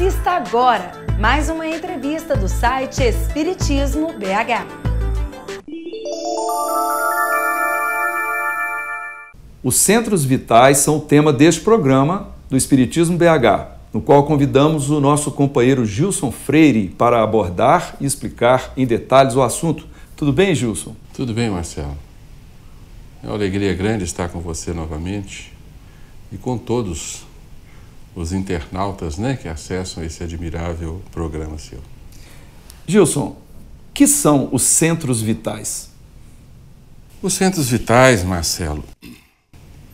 Assista agora mais uma entrevista do site Espiritismo BH. Os centros vitais são o tema deste programa do Espiritismo BH, no qual convidamos o nosso companheiro Gilson Freire para abordar e explicar em detalhes o assunto. Tudo bem, Gilson? Tudo bem, Marcelo. É uma alegria grande estar com você novamente e com todos os internautas, que acessam esse admirável programa seu. Gilson, o que são os centros vitais? Os centros vitais, Marcelo,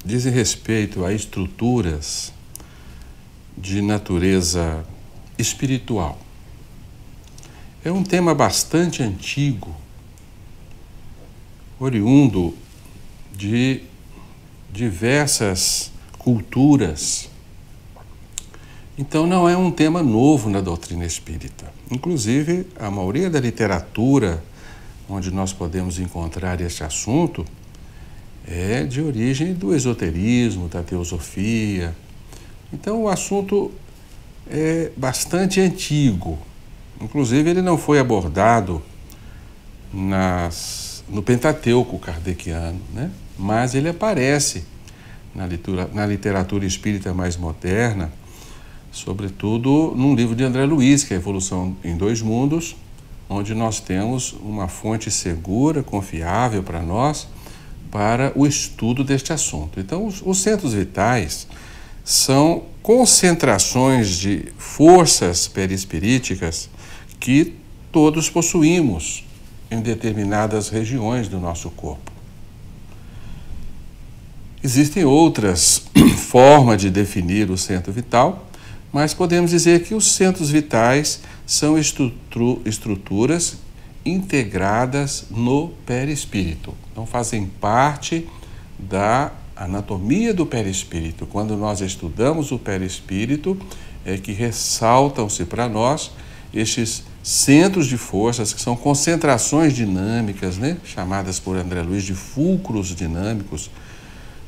dizem respeito a estruturas de natureza espiritual. É um tema bastante antigo, oriundo de diversas culturas. Então não é um tema novo na doutrina espírita. Inclusive, a maioria da literatura onde nós podemos encontrar este assunto é de origem do esoterismo, da teosofia. Então o assunto é bastante antigo. Inclusive ele não foi abordado no Pentateuco kardeciano, mas ele aparece na literatura espírita mais moderna, sobretudo num livro de André Luiz, que é a Evolução em Dois Mundos, onde nós temos uma fonte segura, confiável para nós, para o estudo deste assunto. Então, os centros vitais são concentrações de forças perispiríticas que todos possuímos em determinadas regiões do nosso corpo. Existem outras formas de definir o centro vital, mas podemos dizer que os centros vitais são estruturas integradas no perispírito. Então fazem parte da anatomia do perispírito. Quando nós estudamos o perispírito, é que ressaltam-se para nós estes centros de forças, que são concentrações dinâmicas, chamadas por André Luiz de fulcros dinâmicos,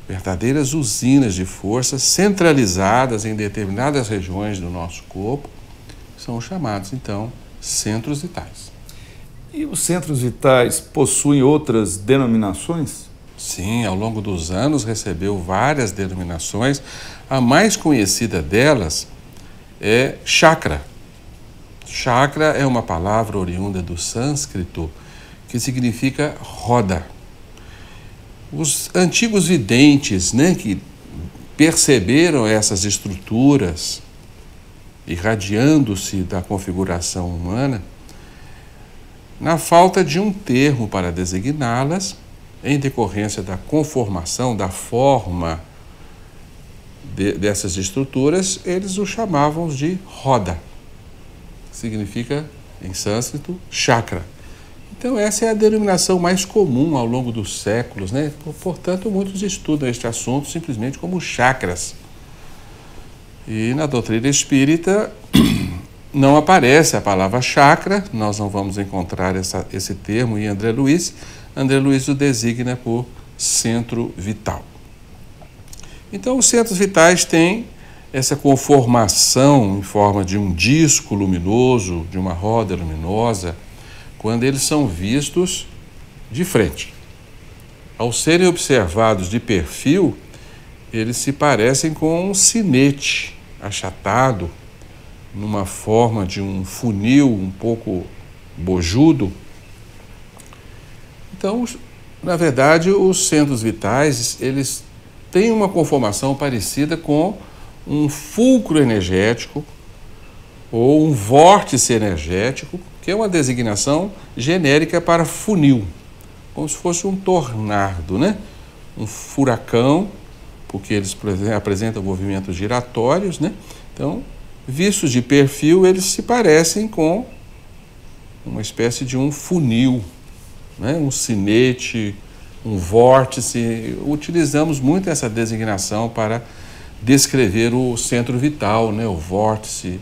verdadeiras usinas de forças centralizadas em determinadas regiões do nosso corpo, são chamados, então, centros vitais. E os centros vitais possuem outras denominações? Sim, ao longo dos anos recebeu várias denominações. A mais conhecida delas é chakra. Chakra é uma palavra oriunda do sânscrito que significa roda. Os antigos videntes, que perceberam essas estruturas irradiando-se da configuração humana, na falta de um termo para designá-las, em decorrência da conformação, da forma dessas estruturas, eles o chamavam de roda. Significa, em sânscrito, chakra. Então essa é a denominação mais comum ao longo dos séculos, Portanto, muitos estudam este assunto simplesmente como chakras. E na doutrina espírita não aparece a palavra chakra, nós não vamos encontrar esse termo em André Luiz. André Luiz o designa por centro vital. Então os centros vitais têm essa conformação em forma de um disco luminoso, de uma roda luminosa, quando eles são vistos de frente. Ao serem observados de perfil, eles se parecem com um sinete achatado, numa forma de um funil um pouco bojudo. Então, na verdade, os centros vitais, eles têm uma conformação parecida com um fulcro energético ou um vórtice energético, que é uma designação genérica para funil, como se fosse um tornado, um furacão, porque eles apresentam movimentos giratórios, Então, vistos de perfil, eles se parecem com uma espécie de um funil, um sinete, um vórtice. Utilizamos muito essa designação para descrever o centro vital, o vórtice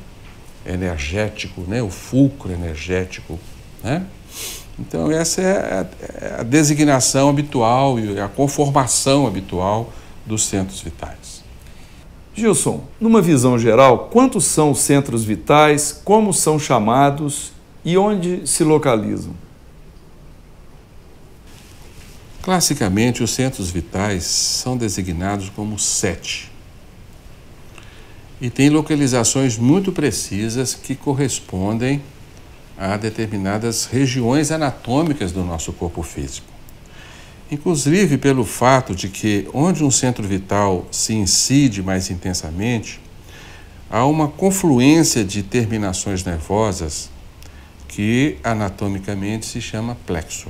energético, o fulcro energético. Então essa é a designação habitual e a conformação habitual dos centros vitais. Gilson, numa visão geral, quantos são os centros vitais, como são chamados e onde se localizam? Classicamente, os centros vitais são designados como 7. E tem localizações muito precisas que correspondem a determinadas regiões anatômicas do nosso corpo físico. Inclusive pelo fato de que onde um centro vital se incide mais intensamente, há uma confluência de terminações nervosas que anatomicamente se chama plexo.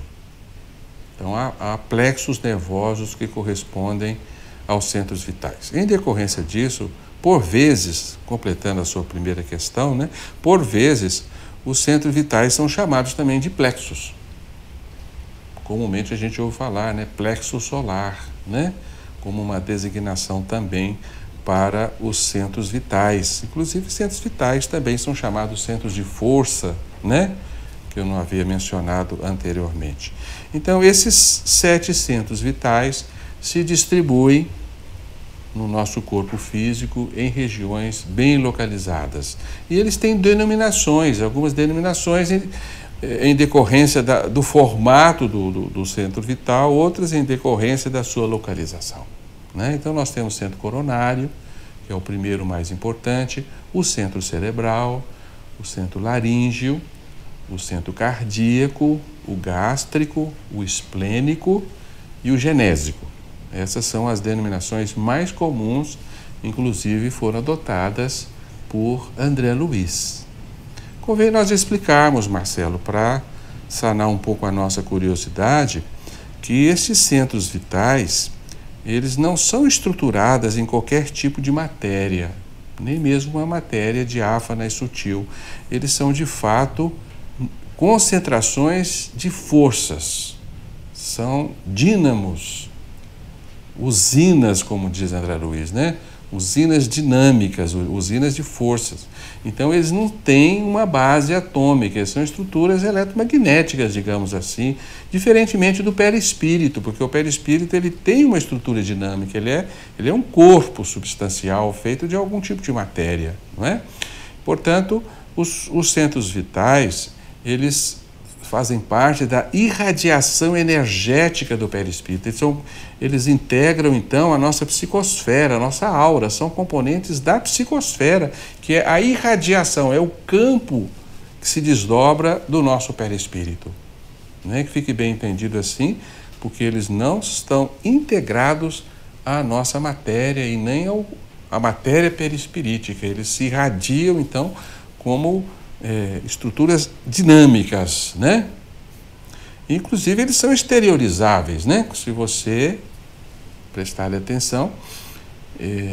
Então há plexos nervosos que correspondem aos centros vitais. Em decorrência disso, por vezes, completando a sua primeira questão, né, por vezes os centros vitais são chamados também de plexos. Comumente a gente ouve falar, né, plexo solar, né, como uma designação também para os centros vitais. Inclusive, centros vitais também são chamados centros de força, né, que eu não havia mencionado anteriormente. Então, esses 7 centros vitais se distribuem no nosso corpo físico em regiões bem localizadas. E eles têm denominações, algumas denominações em decorrência do formato do centro vital, outras em decorrência da sua localização, né? Então nós temos o centro coronário, que é o primeiro mais importante, o centro cerebral, o centro laríngeo, o centro cardíaco, o gástrico, o esplênico e o genésico. Essas são as denominações mais comuns, inclusive foram adotadas por André Luiz. Convém nós explicarmos, Marcelo, para sanar um pouco a nossa curiosidade, que esses centros vitais, eles não são estruturados em qualquer tipo de matéria, nem mesmo uma matéria diáfana e sutil. Eles são, de fato, concentrações de forças, são dínamos, usinas, como diz André Luiz, né? Usinas dinâmicas, usinas de forças. Então, eles não têm uma base atômica, são estruturas eletromagnéticas, digamos assim, diferentemente do perispírito, porque o perispírito ele tem uma estrutura dinâmica, ele é um corpo substancial feito de algum tipo de matéria, não é? Portanto, os centros vitais, eles fazem parte da irradiação energética do perispírito. Eles integram, então, a nossa psicosfera, a nossa aura, são componentes da psicosfera, que é a irradiação, é o campo que se desdobra do nosso perispírito. Não é que fique bem entendido assim, porque eles não estão integrados à nossa matéria e nem à matéria perispirítica. Eles se irradiam, então, como estruturas dinâmicas, né? Inclusive, eles são exteriorizáveis, né? Se você prestar atenção,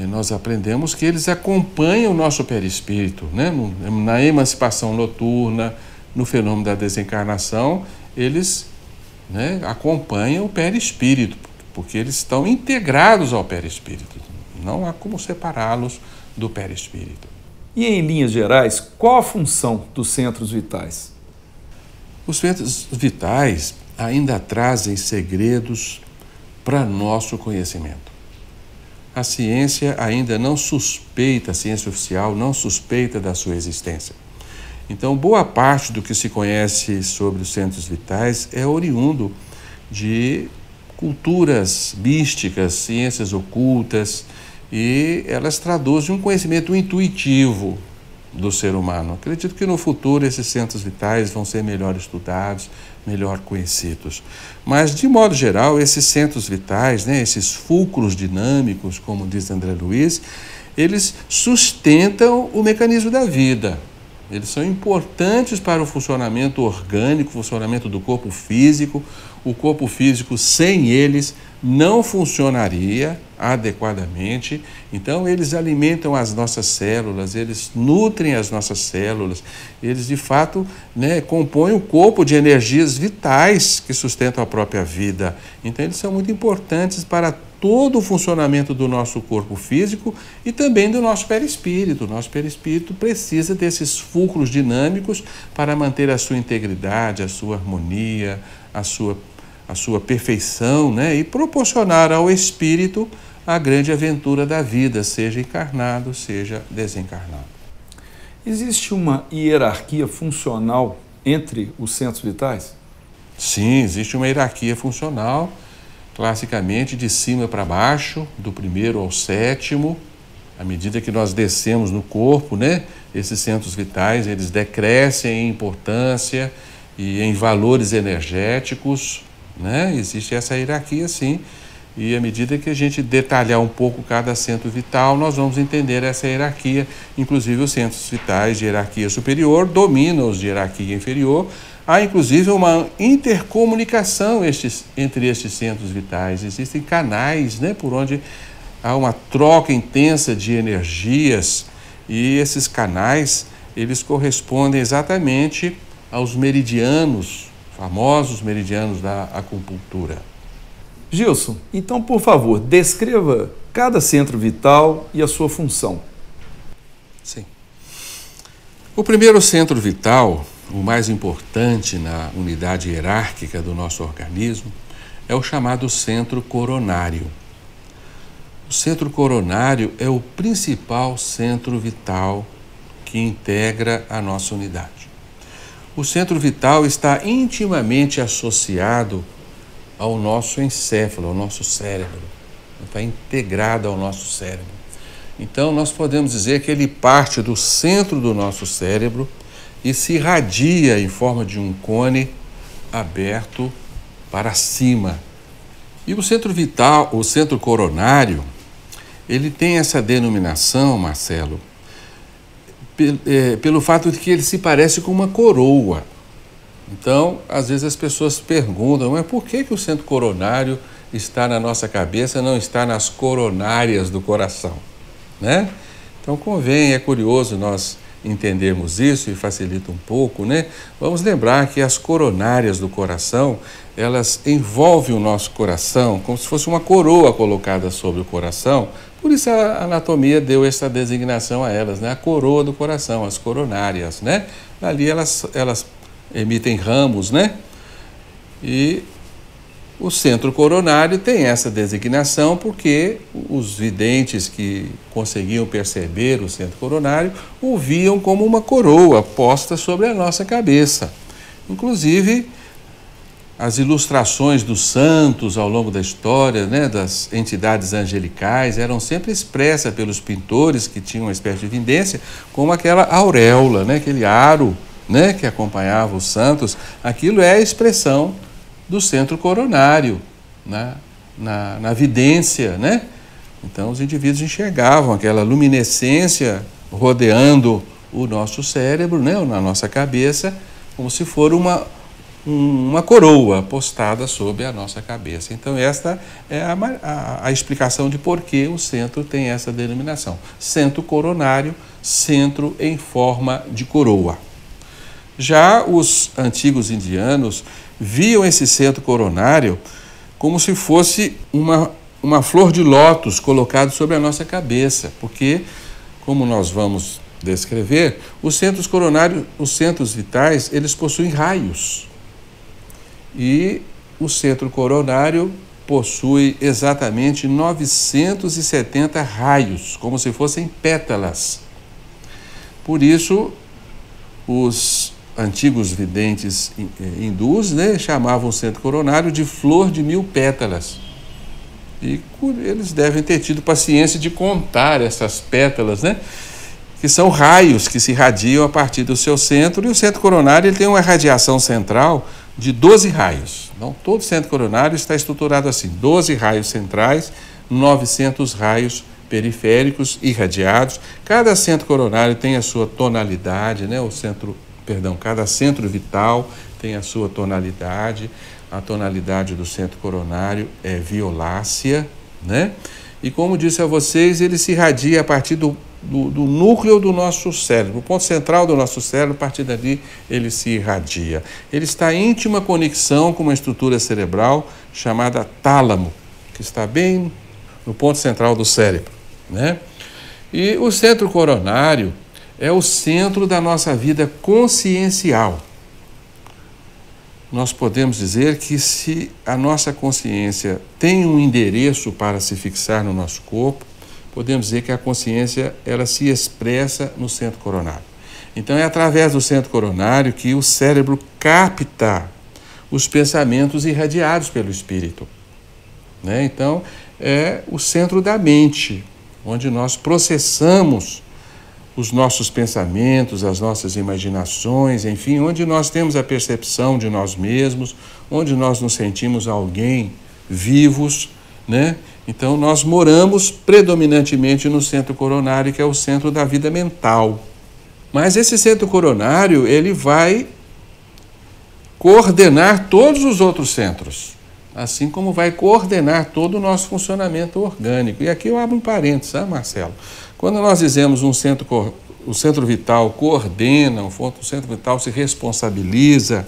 nós aprendemos que eles acompanham o nosso perispírito, né? Na emancipação noturna, no fenômeno da desencarnação, eles, né, acompanham o perispírito, porque eles estão integrados ao perispírito. Não há como separá-los do perispírito. E, em linhas gerais, qual a função dos centros vitais? Os centros vitais ainda trazem segredos para nosso conhecimento. A ciência ainda não suspeita, a ciência oficial não suspeita da sua existência. Então, boa parte do que se conhece sobre os centros vitais é oriundo de culturas místicas, ciências ocultas, e elas traduzem um conhecimento intuitivo do ser humano. Acredito que no futuro esses centros vitais vão ser melhor estudados, melhor conhecidos. Mas, de modo geral, esses centros vitais, né, esses fulcros dinâmicos, como diz André Luiz, eles sustentam o mecanismo da vida. Eles são importantes para o funcionamento orgânico, o funcionamento do corpo físico. O corpo físico, sem eles, não funcionaria adequadamente. Então, eles alimentam as nossas células, eles nutrem as nossas células, eles, de fato, né, compõem o corpo de energias vitais que sustentam a própria vida. Então, eles são muito importantes para todo o funcionamento do nosso corpo físico e também do nosso perispírito. O nosso perispírito precisa desses fulcros dinâmicos para manter a sua integridade, a sua harmonia, a sua perfeição, né? E proporcionar ao espírito a grande aventura da vida, seja encarnado, seja desencarnado. Existe uma hierarquia funcional entre os centros vitais? Sim, existe uma hierarquia funcional, classicamente de cima para baixo, do primeiro ao sétimo. À medida que nós descemos no corpo, né, esses centros vitais, eles decrescem em importância e em valores energéticos, né? Existe essa hierarquia, sim. E à medida que a gente detalhar um pouco cada centro vital, nós vamos entender essa hierarquia. Inclusive, os centros vitais de hierarquia superior dominam os de hierarquia inferior. Há, inclusive, uma intercomunicação entre estes centros vitais. Existem canais, né, por onde há uma troca intensa de energias. E esses canais, eles correspondem exatamente aos meridianos, famosos meridianos da acupuntura. Gilson, então, por favor, descreva cada centro vital e a sua função. Sim. O primeiro centro vital, o mais importante na unidade hierárquica do nosso organismo, é o chamado centro coronário. O centro coronário é o principal centro vital que integra a nossa unidade. O centro vital está intimamente associado ao nosso encéfalo, ao nosso cérebro. Está integrado ao nosso cérebro. Então, nós podemos dizer que ele parte do centro do nosso cérebro e se irradia em forma de um cone aberto para cima. E o centro vital, o centro coronário, ele tem essa denominação, Marcelo, pelo fato de que ele se parece com uma coroa. Então, às vezes as pessoas perguntam, mas por que o centro coronário está na nossa cabeça, não está nas coronárias do coração, né? Então, convém, é curioso nós entendermos isso e facilita um pouco, né? Vamos lembrar que as coronárias do coração, elas envolvem o nosso coração como se fosse uma coroa colocada sobre o coração. Por isso a anatomia deu essa designação a elas, né? A coroa do coração, as coronárias, né? Ali elas emitem ramos, né? E o centro coronário tem essa designação porque os videntes que conseguiam perceber o centro coronário o viam como uma coroa posta sobre a nossa cabeça. Inclusive, as ilustrações dos santos ao longo da história, né, das entidades angelicais, eram sempre expressas pelos pintores que tinham uma espécie de vidência como aquela auréola, né, aquele aro, né, que acompanhava os santos. Aquilo é a expressão do centro coronário, na vidência, né? Então, os indivíduos enxergavam aquela luminescência rodeando o nosso cérebro, né, na nossa cabeça, como se for uma coroa postada sobre a nossa cabeça. Então, esta é a explicação de por que o centro tem essa denominação. Centro coronário, centro em forma de coroa. Já os antigos indianos viam esse centro coronário como se fosse uma flor de lótus colocada sobre a nossa cabeça, porque, como nós vamos descrever, os centros coronários, os centros vitais, eles possuem raios. E o centro coronário possui exatamente 970 raios, como se fossem pétalas. Por isso, os antigos videntes hindus, né, chamavam o centro coronário de flor de 1000 pétalas. E eles devem ter tido paciência de contar essas pétalas, né, que são raios que se irradiam a partir do seu centro. E o centro coronário ele tem uma radiação central de 12 raios. Então, todo centro coronário está estruturado assim: 12 raios centrais, 900 raios periféricos irradiados. Cada centro coronário tem a sua tonalidade, né, cada centro vital tem a sua tonalidade. A tonalidade do centro coronário é violácea, né? E como disse a vocês, ele se irradia a partir do núcleo do nosso cérebro, o ponto central do nosso cérebro. A partir dali ele se irradia. Ele está em íntima conexão com uma estrutura cerebral chamada tálamo, que está bem no ponto central do cérebro, né? E o centro coronário é o centro da nossa vida consciencial. nós podemos dizer que se a nossa consciência tem um endereço para se fixar no nosso corpo, podemos dizer que a consciência ela se expressa no centro coronário. Então é através do centro coronário que o cérebro capta os pensamentos irradiados pelo espírito, né? Então é o centro da mente, onde nós processamos os nossos pensamentos, as nossas imaginações, enfim, onde nós temos a percepção de nós mesmos, onde nós nos sentimos alguém vivos, né? Então nós moramos predominantemente no centro coronário, que é o centro da vida mental. Mas esse centro coronário, ele vai coordenar todos os outros centros, assim como vai coordenar todo o nosso funcionamento orgânico. E aqui eu abro um parênteses, Marcelo? Quando nós dizemos o centro vital coordena, o centro vital se responsabiliza,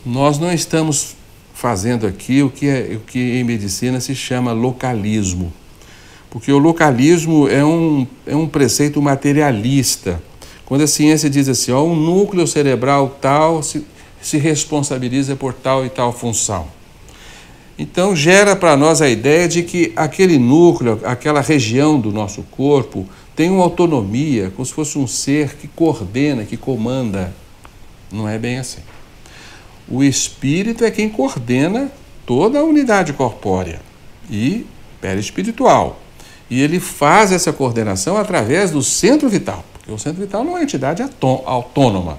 nós não estamos fazendo aqui o que em medicina se chama localismo. Porque o localismo é um preceito materialista. Quando a ciência diz assim, ó, um núcleo cerebral tal se responsabiliza por tal e tal função. Então gera para nós a ideia de que aquele núcleo, aquela região do nosso corpo tem uma autonomia, como se fosse um ser que coordena, que comanda. Não é bem assim. O espírito é quem coordena toda a unidade corpórea e perispiritual. E ele faz essa coordenação através do centro vital, porque o centro vital não é uma entidade autônoma,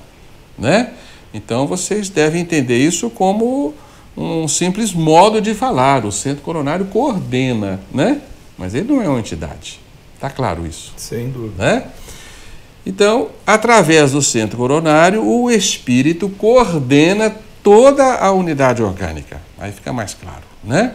né? Então vocês devem entender isso como um simples modo de falar. O centro coronário coordena, né? Mas ele não é uma entidade. Está claro isso? Sem dúvida. Né? Então, através do centro coronário, o espírito coordena toda a unidade orgânica. Aí fica mais claro, né?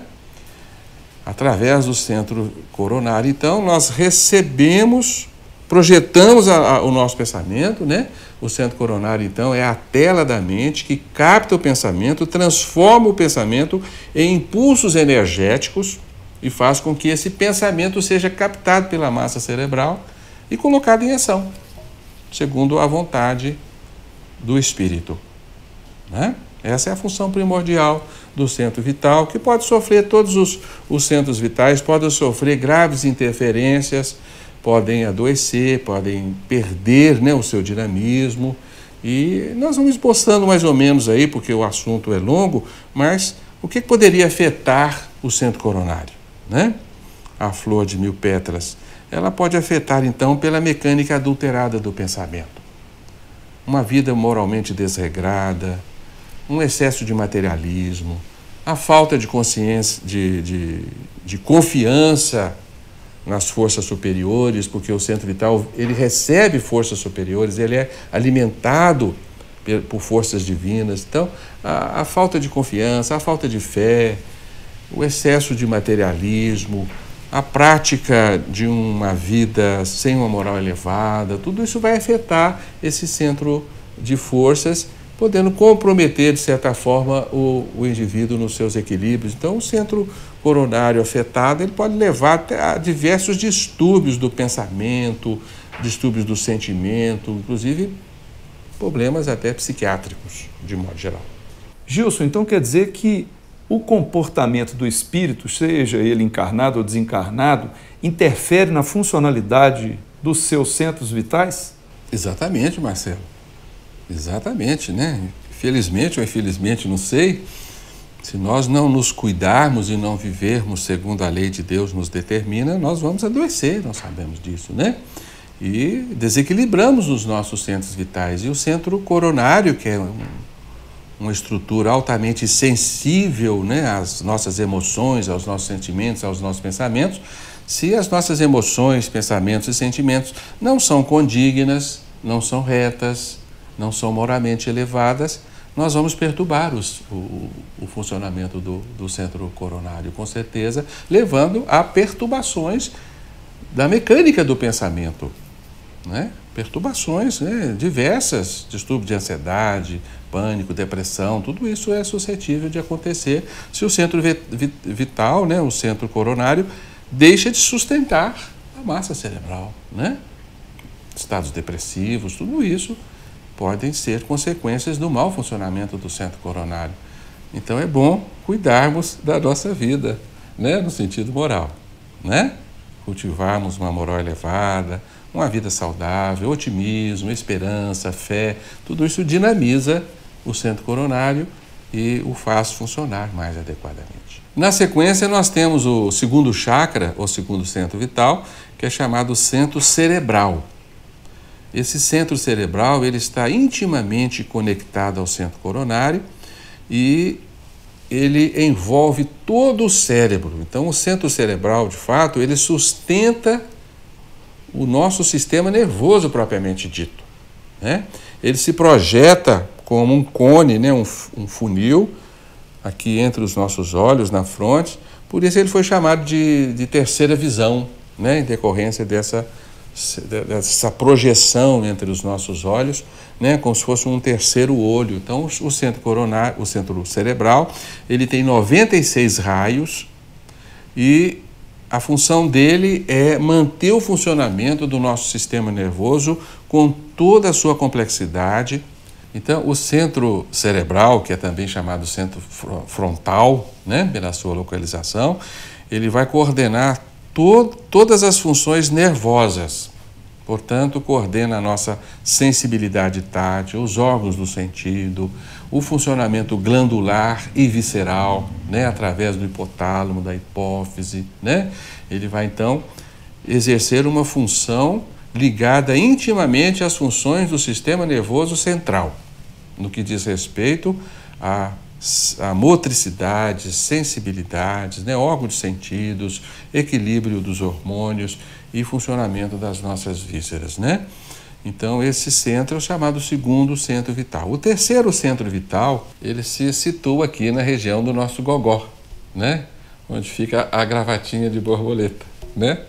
Através do centro coronário, então, nós recebemos, projetamos o nosso pensamento, né? O centro coronário, então, é a tela da mente que capta o pensamento, transforma o pensamento em impulsos energéticos e faz com que esse pensamento seja captado pela massa cerebral e colocado em ação, segundo a vontade do espírito, né? Essa é a função primordial do centro vital, que pode sofrer, todos os centros vitais podem sofrer graves interferências, podem adoecer, podem perder, né, o seu dinamismo. E nós vamos esboçando mais ou menos aí, porque o assunto é longo, mas o que poderia afetar o centro coronário, né? A flor de 1000 pétalas, ela pode afetar, então, pela mecânica adulterada do pensamento. Uma vida moralmente desregrada, um excesso de materialismo, a falta de consciência, de confiança nas forças superiores, porque o centro vital ele recebe forças superiores, ele é alimentado por forças divinas. Então, a falta de confiança, a falta de fé, o excesso de materialismo, a prática de uma vida sem uma moral elevada, tudo isso vai afetar esse centro de forças, podendo comprometer, de certa forma, o indivíduo nos seus equilíbrios. Então, o centro coronário afetado ele pode levar até a diversos distúrbios do pensamento, distúrbios do sentimento, inclusive problemas até psiquiátricos, de modo geral. Gilson, então quer dizer que o comportamento do espírito, seja ele encarnado ou desencarnado, interfere na funcionalidade dos seus centros vitais? Exatamente, Marcelo. Exatamente, né? Felizmente ou infelizmente, não sei, se nós não nos cuidarmos e não vivermos segundo a lei de Deus nos determina, nós vamos adoecer, nós sabemos disso, né? E desequilibramos os nossos centros vitais. E o centro coronário, que é uma estrutura altamente sensível, né, às nossas emoções, aos nossos sentimentos, aos nossos pensamentos, se as nossas emoções, pensamentos e sentimentos não são condignas, não são retas, não são moralmente elevadas, nós vamos perturbar o funcionamento do centro coronário, com certeza, levando a perturbações da mecânica do pensamento, né? Perturbações, né, diversas, distúrbios de ansiedade, pânico, depressão, tudo isso é suscetível de acontecer se o centro vital, né, o centro coronário, deixa de sustentar a massa cerebral, né? Estados depressivos, tudo isso podem ser consequências do mau funcionamento do centro coronário. Então é bom cuidarmos da nossa vida, né? No sentido moral, né? Cultivarmos uma moral elevada, uma vida saudável, otimismo, esperança, fé, tudo isso dinamiza o centro coronário e o faz funcionar mais adequadamente. Na sequência, nós temos o segundo chakra, ou segundo centro vital, que é chamado centro cerebral. Esse centro cerebral ele está intimamente conectado ao centro coronário e ele envolve todo o cérebro. Então, o centro cerebral, de fato, ele sustenta o nosso sistema nervoso propriamente dito, né? Ele se projeta como um cone, né? um funil, aqui entre os nossos olhos, na fronte. Por isso ele foi chamado de terceira visão, né? Em decorrência dessa projeção entre os nossos olhos, né? Como se fosse um terceiro olho. Então, o centro coronário, o centro cerebral, ele tem 96 raios e a função dele é manter o funcionamento do nosso sistema nervoso com toda a sua complexidade. Então, o centro cerebral, que é também chamado centro frontal, né, pela sua localização, ele vai coordenar todas as funções nervosas. Portanto, coordena a nossa sensibilidade tátil, os órgãos do sentido, o funcionamento glandular e visceral, né, através do hipotálamo, da hipófise, né? Ele vai, então, exercer uma função ligada intimamente às funções do sistema nervoso central, no que diz respeito à motricidade, sensibilidades, né, órgão de sentidos, equilíbrio dos hormônios e funcionamento das nossas vísceras, né? Então, esse centro é o chamado segundo centro vital. O terceiro centro vital, ele se situa aqui na região do nosso gogó, né? Onde fica a gravatinha de borboleta, né?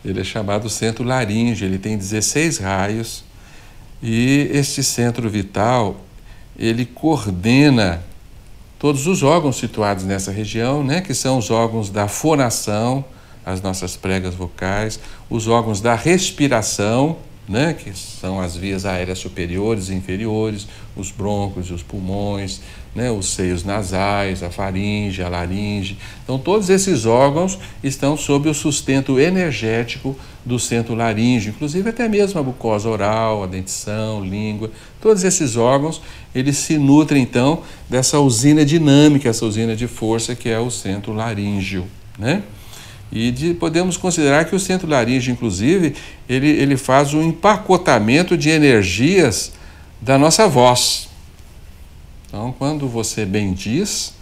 Ele é chamado centro laríngeo, ele tem 16 raios e este centro vital, ele coordena todos os órgãos situados nessa região, né? Que são os órgãos da fonação, as nossas pregas vocais, os órgãos da respiração, né, que são as vias aéreas superiores e inferiores, os brônquios e os pulmões, né, os seios nasais, a faringe, a laringe. Então, todos esses órgãos estão sob o sustento energético do centro laríngeo, inclusive até mesmo a mucosa oral, a dentição, língua. Todos esses órgãos, eles se nutrem, então, dessa usina dinâmica, essa usina de força que é o centro laríngeo, né? E podemos considerar que o centro laríngeo, inclusive, ele faz um empacotamento de energias da nossa voz. Então, quando você bendiz,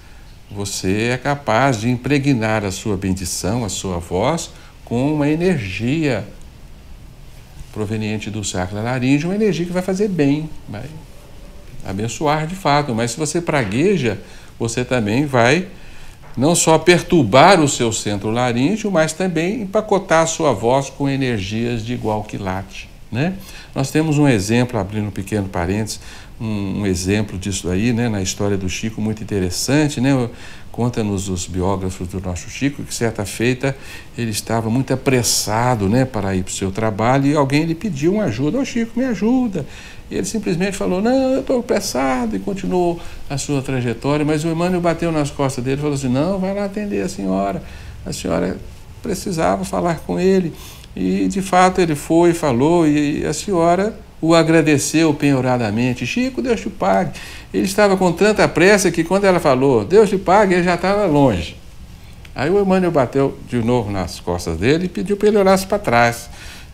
você é capaz de impregnar a sua bendição, a sua voz, com uma energia proveniente do chakra laríngeo, uma energia que vai fazer bem, vai abençoar de fato. Mas se você pragueja, você também vai não só perturbar o seu centro laríngeo, mas também empacotar a sua voz com energias de igual quilate, né? Nós temos um exemplo, abrindo um pequeno parênteses, um exemplo disso aí, né, na história do Chico, muito interessante, né? Conta-nos os biógrafos do nosso Chico que certa feita ele estava muito apressado, né, para ir para o seu trabalho e alguém lhe pediu uma ajuda. Ô Chico, me ajuda. E ele simplesmente falou, não, eu estou apressado, e continuou a sua trajetória, mas o Emmanuel bateu nas costas dele e falou assim, não, vai lá atender a senhora precisava falar com ele. E de fato ele foi, falou, e a senhora o agradeceu penhoradamente. Chico, Deus te pague. Ele estava com tanta pressa que quando ela falou, Deus te pague, ele já estava longe. Aí o Emmanuel bateu de novo nas costas dele e pediu para ele olhar para trás.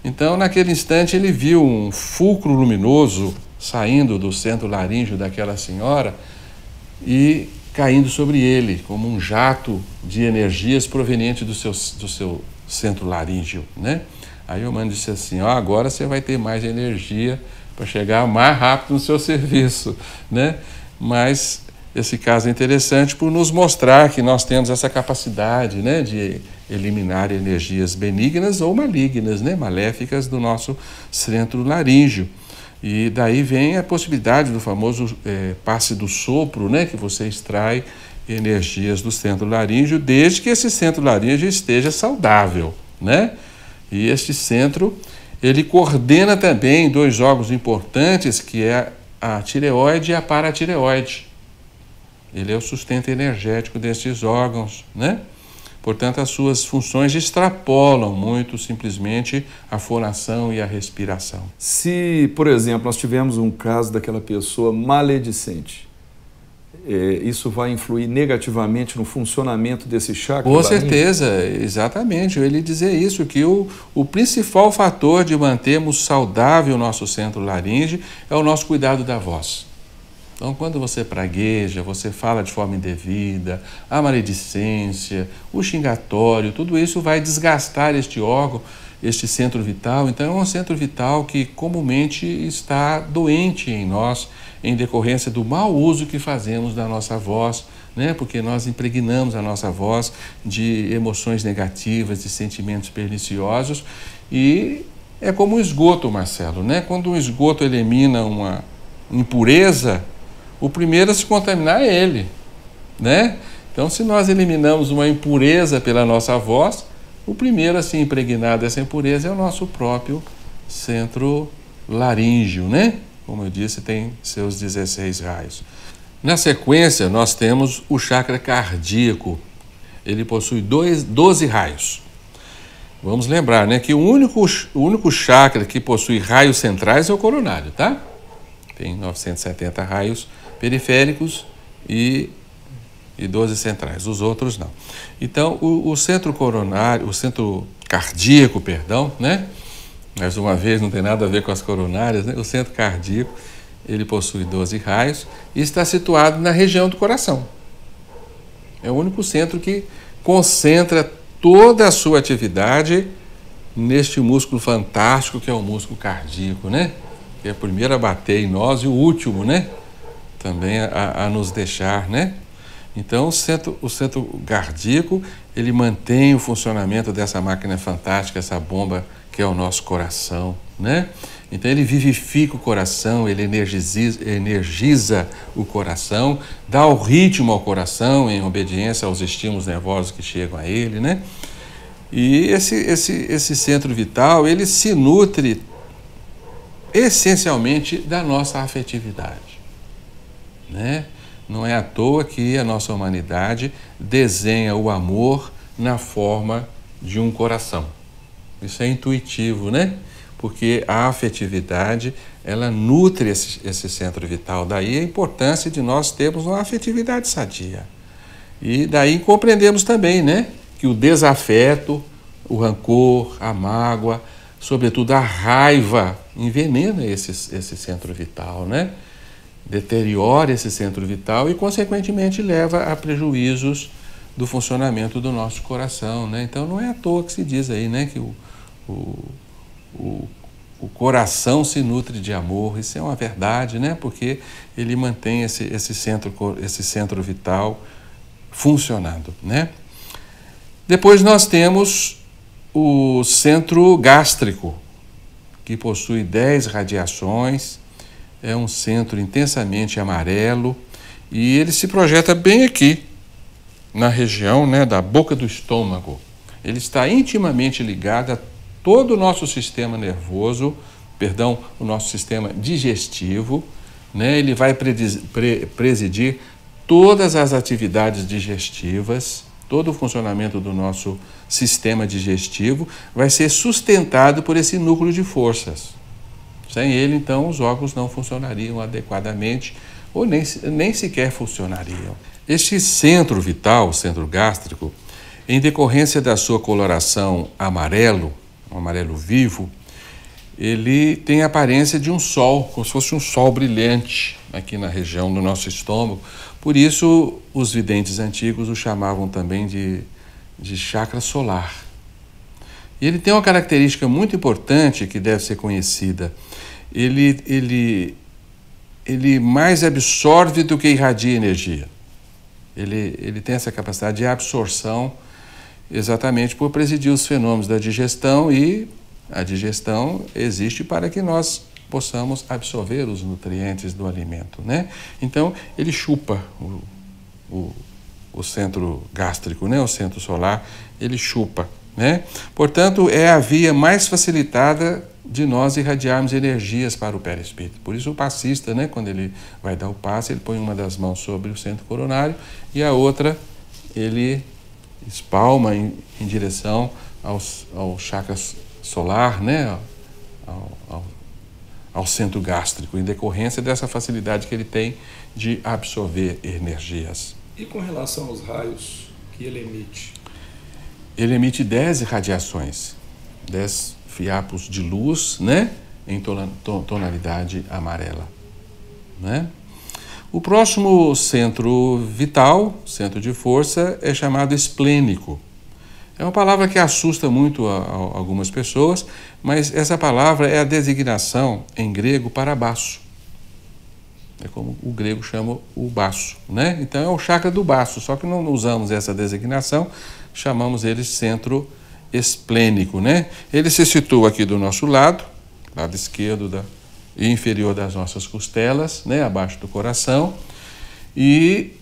Então, naquele instante, ele viu um fulcro luminoso saindo do centro laríngeo daquela senhora e caindo sobre ele, como um jato de energias proveniente do seu centro laríngeo, né? Aí o Emmanuel disse assim, agora você vai ter mais energia para chegar mais rápido no seu serviço, né? Mas esse caso é interessante por nos mostrar que nós temos essa capacidade, né, de eliminar energias benignas ou malignas, né, maléficas do nosso centro laríngeo. E daí vem a possibilidade do famoso passe do sopro, né, que você extrai energias do centro laríngeo, desde que esse centro laríngeo esteja saudável, né? E este centro, ele coordena também dois órgãos importantes, que é a tireoide e a paratireoide. Ele é o sustento energético destes órgãos, né? Portanto, as suas funções extrapolam muito simplesmente a fonação e a respiração. Se, por exemplo, nós tivermos um caso daquela pessoa maledicente, isso vai influir negativamente no funcionamento desse chakra? Com certeza, exatamente. Eu ia lhe dizer isso, que o principal fator de mantermos saudável o nosso centro laríngeo é o nosso cuidado da voz. Então, quando você pragueja, você fala de forma indevida, a maledicência, o xingatório, tudo isso vai desgastar este órgão, este centro vital. Então, é um centro vital que comumente está doente em nós, em decorrência do mau uso que fazemos da nossa voz, né? Porque nós impregnamos a nossa voz de emoções negativas, de sentimentos perniciosos. E é como o esgoto, Marcelo, né? Quando um esgoto elimina uma impureza, o primeiro a se contaminar é ele, né? Então, se nós eliminamos uma impureza pela nossa voz, o primeiro a se impregnar dessa impureza é o nosso próprio centro laríngeo, né? Como eu disse, tem seus 16 raios. Na sequência, nós temos o chakra cardíaco. Ele possui 12 raios. Vamos lembrar, né, que o único chakra que possui raios centrais é o coronário, tá? Tem 970 raios periféricos e 12 centrais, os outros não. Então, o centro coronário, o centro cardíaco, perdão, né? Mais uma vez, não tem nada a ver com as coronárias, né? O centro cardíaco, ele possui 12 raios e está situado na região do coração. É o único centro que concentra toda a sua atividade neste músculo fantástico que é o músculo cardíaco, né? Que é o primeiro a bater em nós e o último, né? Também a nos deixar, né? Então, o centro cardíaco, ele mantém o funcionamento dessa máquina fantástica, essa bomba que é o nosso coração, né? Então, ele vivifica o coração, ele energiza o coração, dá o ritmo ao coração em obediência aos estímulos nervosos que chegam a ele, né? E esse centro vital, ele se nutre essencialmente da nossa afetividade, né? Não é à toa que a nossa humanidade desenha o amor na forma de um coração. Isso é intuitivo, né? Porque a afetividade, ela nutre esse centro vital. Daí a importância de nós termos uma afetividade sadia. E daí compreendemos também, né, que o desafeto, o rancor, a mágoa, sobretudo a raiva, envenena esse centro vital, né? Deteriora esse centro vital e, consequentemente, leva a prejuízos do funcionamento do nosso coração, né? Então, não é à toa que se diz aí, né, que o coração se nutre de amor. Isso é uma verdade, né? Porque ele mantém esse centro vital funcionando, né? Depois nós temos o centro gástrico, que possui 10 radiações. É um centro intensamente amarelo e ele se projeta bem aqui, na região, né, da boca do estômago. Ele está intimamente ligado a todo o nosso sistema nervoso, o nosso sistema digestivo, né? Ele vai presidir todas as atividades digestivas, todo o funcionamento do nosso sistema digestivo vai ser sustentado por esse núcleo de forças. Sem ele, então, os órgãos não funcionariam adequadamente ou nem sequer funcionariam. Este centro vital, o centro gástrico, em decorrência da sua coloração amarelo, um amarelo vivo, ele tem a aparência de um sol, como se fosse um sol brilhante aqui na região do nosso estômago. Por isso, os videntes antigos o chamavam também de chakra solar. E ele tem uma característica muito importante que deve ser conhecida. Ele mais absorve do que irradia energia. Ele tem essa capacidade de absorção exatamente por presidir os fenômenos da digestão, e a digestão existe para que nós possamos absorver os nutrientes do alimento, né? Então, ele chupa o centro gástrico, né? O centro solar, ele chupa né? Portanto, é a via mais facilitada de nós irradiarmos energias para o perispírito. Por isso o passista, né, quando ele vai dar o passe, ele põe uma das mãos sobre o centro coronário e a outra ele espalma em direção ao chakra solar, né, ao centro gástrico, em decorrência dessa facilidade que ele tem de absorver energias. E com relação aos raios que ele emite? Ele emite 10 irradiações, 10 fiapos de luz, né, em tonalidade amarela, né? O próximo centro vital, centro de força, é chamado esplênico. É uma palavra que assusta muito a algumas pessoas, mas essa palavra é a designação em grego para baço. É como o grego chama o baço, né? Então é o chakra do baço, só que não usamos essa designação, chamamos ele centro esplênico, né? Ele se situa aqui do nosso lado esquerdo e inferior das nossas costelas, né? Abaixo do coração, e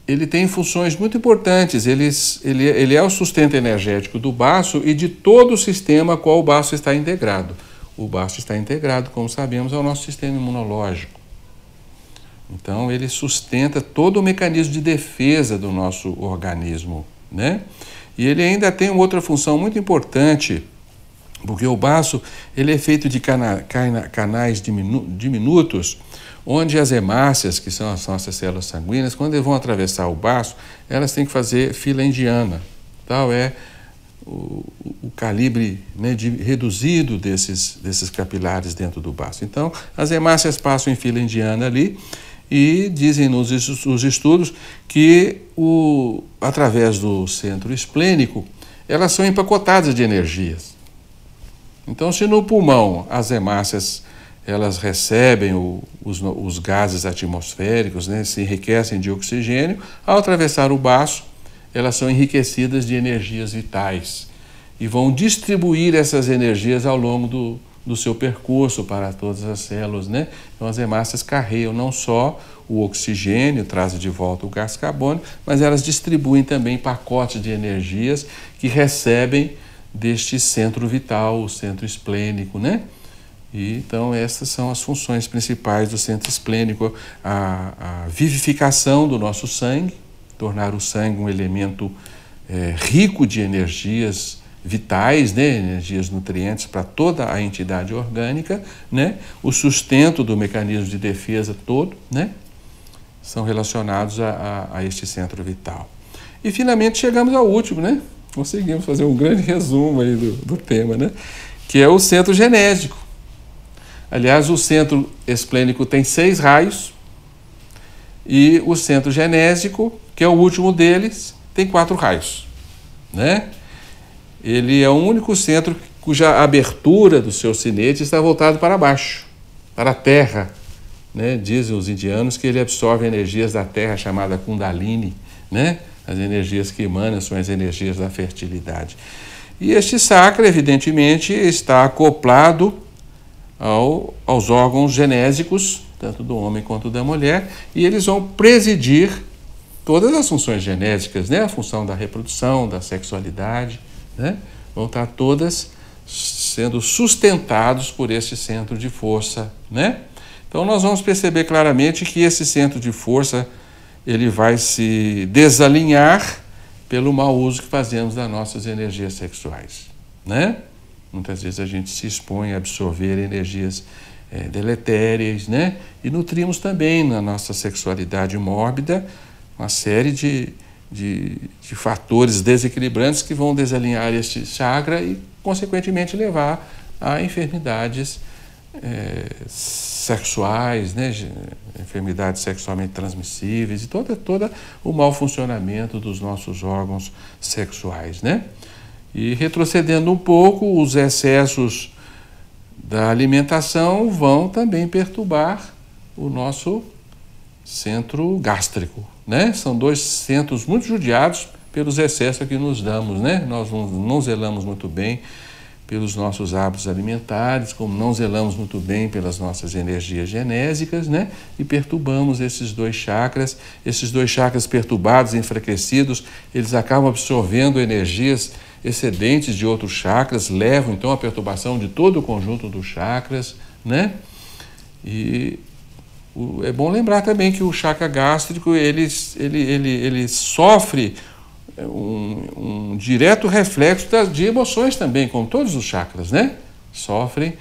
ele tem funções muito importantes. Ele é o sustento energético do baço e de todo o sistema a qual o baço está integrado. O baço está integrado, como sabemos, ao nosso sistema imunológico. Então, ele sustenta todo o mecanismo de defesa do nosso organismo, né? E ele ainda tem uma outra função muito importante, porque o baço ele é feito de canais diminutos, onde as hemácias, que são as nossas células sanguíneas, quando eles vão atravessar o baço, elas têm que fazer fila indiana. Tal é o calibre, né, reduzido desses capilares dentro do baço. Então, as hemácias passam em fila indiana ali, e dizem-nos os estudos que, através do centro esplênico, elas são empacotadas de energias. Então, se no pulmão as hemácias elas recebem os gases atmosféricos, né, se enriquecem de oxigênio, ao atravessar o baço, elas são enriquecidas de energias vitais e vão distribuir essas energias ao longo do seu percurso para todas as células, né? Então as hemácias carregam não só o oxigênio, trazem de volta o gás carbônico, mas elas distribuem também pacotes de energias que recebem deste centro vital, o centro esplênico, né? E, então essas são as funções principais do centro esplênico: a vivificação do nosso sangue, tornar o sangue um elemento rico de energias vitais, né, energias nutrientes para toda a entidade orgânica, né, o sustento do mecanismo de defesa todo, né, são relacionados a este centro vital. E finalmente chegamos ao último, né, conseguimos fazer um grande resumo aí do tema, né, que é o centro genésico. Aliás, o centro esplênico tem 6 raios e o centro genésico, que é o último deles, tem 4 raios, né? Ele é o único centro cuja abertura do seu sinete está voltado para baixo, para a terra, né? Dizem os indianos que ele absorve energias da terra, chamada Kundalini, né? As energias que emanam são as energias da fertilidade. E este chakra, evidentemente, está acoplado aos órgãos genésicos, tanto do homem quanto da mulher, e eles vão presidir todas as funções genésicas, né? A função da reprodução, da sexualidade, né? Vão estar todas sendo sustentados por esse centro de força, né? Então nós vamos perceber claramente que esse centro de força ele vai se desalinhar pelo mau uso que fazemos das nossas energias sexuais, né? Muitas vezes a gente se expõe a absorver energias deletérias, né? E nutrimos também na nossa sexualidade mórbida uma série de fatores desequilibrantes que vão desalinhar este chakra e, consequentemente, levar a enfermidades sexuais, né? Enfermidades sexualmente transmissíveis e todo o mau funcionamento dos nossos órgãos sexuais, né? E retrocedendo um pouco, os excessos da alimentação vão também perturbar o nosso centro gástrico, né? São 2 centros muito judiados pelos excessos que nos damos, né? Nós não zelamos muito bem pelos nossos hábitos alimentares, como não zelamos muito bem pelas nossas energias genésicas, né? E perturbamos esses 2 chakras. Esses 2 chakras perturbados, enfraquecidos, eles acabam absorvendo energias excedentes de outros chakras levam então à perturbação de todo o conjunto dos chakras, né? E é bom lembrar também que o chakra gástrico ele sofre um direto reflexo de emoções também, como todos os chakras, né? Sofrem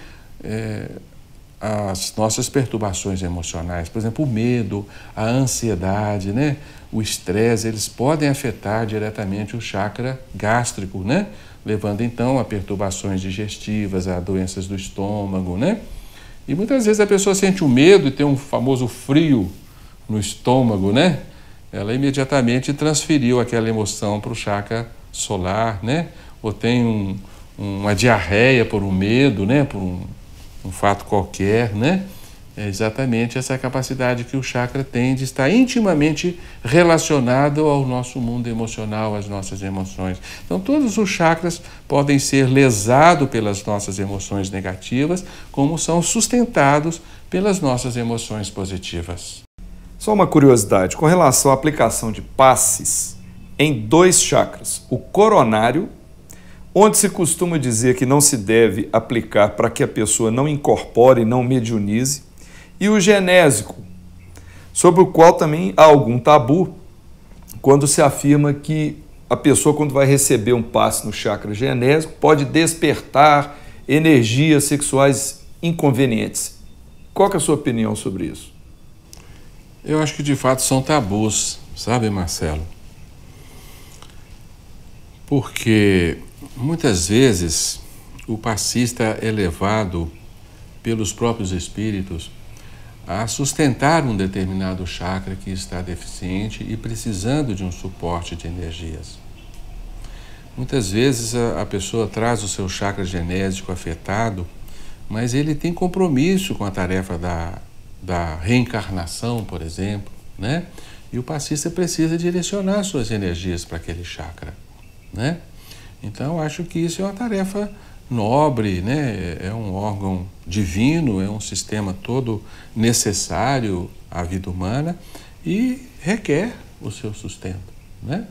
as nossas perturbações emocionais, por exemplo, o medo, a ansiedade, né? O estresse, eles podem afetar diretamente o chakra gástrico, né? Levando então a perturbações digestivas, a doenças do estômago, né? E muitas vezes a pessoa sente o medo e tem um famoso frio no estômago, né? Ela imediatamente transferiu aquela emoção para o chakra solar, né? Ou tem uma diarreia por um medo, né? Por um fato qualquer, né? É exatamente essa capacidade que o chakra tem de estar intimamente relacionado ao nosso mundo emocional, às nossas emoções. Então, todos os chakras podem ser lesados pelas nossas emoções negativas, como são sustentados pelas nossas emoções positivas. Só uma curiosidade, com relação à aplicação de passes em 2 chakras, o coronário, onde se costuma dizer que não se deve aplicar para que a pessoa não incorpore, não mediunize, e o genésico, sobre o qual também há algum tabu, quando se afirma que a pessoa, quando vai receber um passe no chakra genésico, pode despertar energias sexuais inconvenientes. Qual que é a sua opinião sobre isso? Eu acho que de fato são tabus, sabe, Marcelo? Porque muitas vezes o passista é levado pelos próprios espíritos a sustentar um determinado chakra que está deficiente e precisando de um suporte de energias. Muitas vezes a pessoa traz o seu chakra genésico afetado, mas ele tem compromisso com a tarefa da reencarnação, por exemplo, né? E o passista precisa direcionar suas energias para aquele chakra, né? Então, acho que isso é uma tarefa nobre, né? É um órgão divino, é um sistema todo necessário à vida humana e requer o seu sustento, né?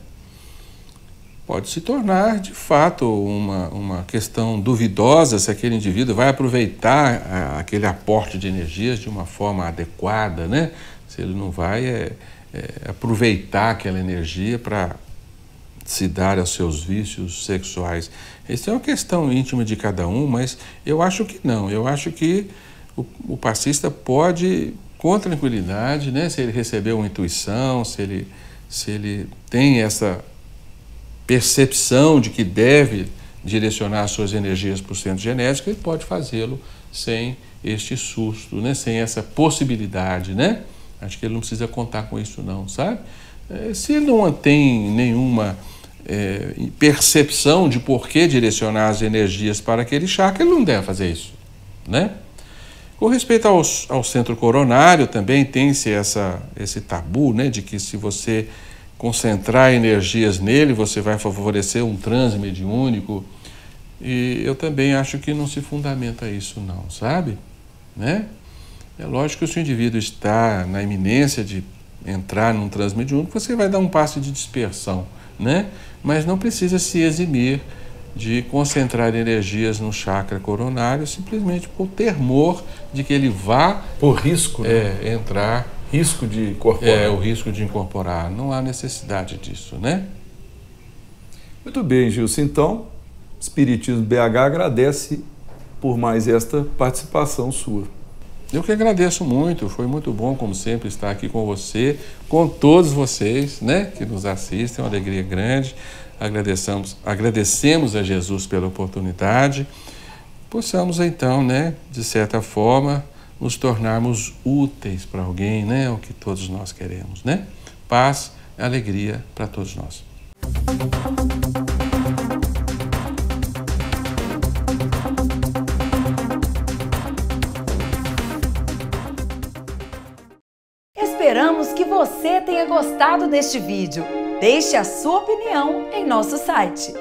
Pode se tornar, de fato, uma questão duvidosa se aquele indivíduo vai aproveitar aquele aporte de energias de uma forma adequada, né? Se ele não vai aproveitar aquela energia para se dar aos seus vícios sexuais. Essa é uma questão íntima de cada um, mas eu acho que não. Eu acho que o passista pode, com tranquilidade, né, se ele recebeu uma intuição, se ele tem essa percepção de que deve direcionar suas energias para o centro genético, ele pode fazê-lo sem este susto, né, sem essa possibilidade, né? Acho que ele não precisa contar com isso não, sabe? Se ele não tem nenhuma percepção de por que direcionar as energias para aquele chakra, ele não deve fazer isso, né? Com respeito ao centro coronário, também tem-se esse tabu, né, de que se você concentrar energias nele, você vai favorecer um transe mediúnico, e eu também acho que não se fundamenta isso não, sabe? Né? É lógico que se o indivíduo está na iminência de entrar num transe mediúnico, você vai dar um passo de dispersão, né? Mas não precisa se eximir de concentrar energias no chakra coronário simplesmente por temor de que ele vá... Por risco, né? Entrar... Risco de incorporar. O risco de incorporar. Não há necessidade disso, né? Muito bem, Gilson. Então, Espiritismo BH agradece por mais esta participação sua. Eu que agradeço muito, foi muito bom, como sempre, estar aqui com você, com todos vocês, né, que nos assistem, uma alegria grande. Agradecemos a Jesus pela oportunidade. Possamos, então, né, de certa forma, nos tornarmos úteis para alguém, né, o que todos nós queremos, né? Paz e alegria para todos nós. Esperamos que você tenha gostado deste vídeo. Deixe a sua opinião em nosso site